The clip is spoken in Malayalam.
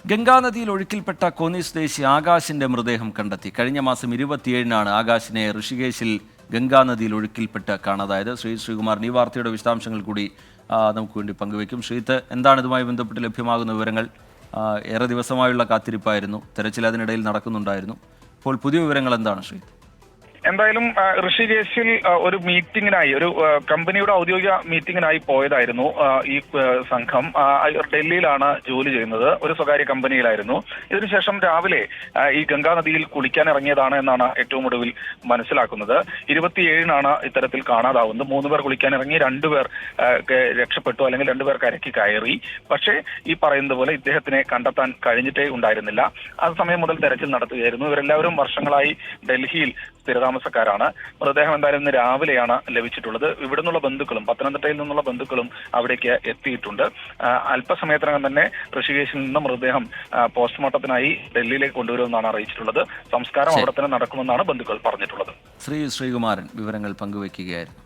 ഗംഗാനദിയിൽ ഒഴുക്കിൽപ്പെട്ട കോന്നി സ്വദേശി ആകാശിന്റെ മൃതദേഹം കണ്ടെത്തി. കഴിഞ്ഞ മാസം 27-നാണ് ആകാശിനെ ഋഷികേശിൽ ഗംഗാനദിയിൽ ഒഴുക്കിൽപ്പെട്ട് കാണാതായത്. ശ്രീകുമാരൻ ഈ വാർത്തയുടെ വിശദാംശങ്ങൾ കൂടി നമുക്ക് വേണ്ടി പങ്കുവയ്ക്കും. ശ്രീത്ത്, എന്താണ് ഇതുമായി ബന്ധപ്പെട്ട് ലഭ്യമാകുന്ന വിവരങ്ങൾ? ഏറെ ദിവസമായുള്ള കാത്തിരിപ്പായിരുന്നു, തെരച്ചിൽ അതിനിടയിൽ നടക്കുന്നുണ്ടായിരുന്നു. ഇപ്പോൾ പുതിയ വിവരങ്ങൾ എന്താണ് ശ്രീത്ത്? എന്തായാലും ഋഷികേശിൽ ഒരു മീറ്റിംഗിനായി, ഒരു കമ്പനിയുടെ ഔദ്യോഗിക മീറ്റിംഗിനായി പോയതായിരുന്നു ഈ സംഘം. ഡൽഹിയിലാണ് ജോലി ചെയ്യുന്നത്, ഒരു സ്വകാര്യ കമ്പനിയിലായിരുന്നു. ഇതിനുശേഷം രാവിലെ ഈ ഗംഗാനദിയിൽ കുളിക്കാൻ ഇറങ്ങിയതാണ് എന്നാണ് ഏറ്റവും ഒടുവിൽ മനസ്സിലാക്കുന്നത്. 27-നാണ് ഇത്തരത്തിൽ കാണാതാവുന്നത്. 3 പേർ കുളിക്കാൻ ഇറങ്ങി, 2 പേർ രക്ഷപ്പെട്ടു, അല്ലെങ്കിൽ 2 പേർ കരയ്ക്ക് കയറി. പക്ഷേ ഈ പറയുന്നത് പോലെ ഇദ്ദേഹത്തിനെ കണ്ടെത്താൻ കഴിഞ്ഞിട്ടേ ഉണ്ടായിരുന്നില്ല. ആ സമയം മുതൽ തെരച്ചിൽ നടത്തുകയായിരുന്നു. ഇവരെല്ലാവരും വർഷങ്ങളായി ഡൽഹിയിൽ സ്ഥിരതാമസക്കാരാണ്. മൃതദേഹം എന്തായാലും ഇന്ന് രാവിലെയാണ് ലഭിച്ചിട്ടുള്ളത്. ഇവിടെ നിന്നുള്ള ബന്ധുക്കളും പത്തനംതിട്ടയിൽ നിന്നുള്ള ബന്ധുക്കളും അവിടേക്ക് എത്തിയിട്ടുണ്ട്. അല്പസമയത്തിനകം തന്നെ ഋഷികേശിൽ നിന്ന് മൃതദേഹം പോസ്റ്റ്മോർട്ടത്തിനായി ഡൽഹിയിലേക്ക് കൊണ്ടുവരുമെന്നാണ് അറിയിച്ചിട്ടുള്ളത്. സംസ്കാരം അവിടെ തന്നെ നടക്കുമെന്നാണ് ബന്ധുക്കൾ പറഞ്ഞിട്ടുള്ളത്. ശ്രീകുമാരൻ വിവരങ്ങൾ പങ്കുവയ്ക്കുകയായിരുന്നു.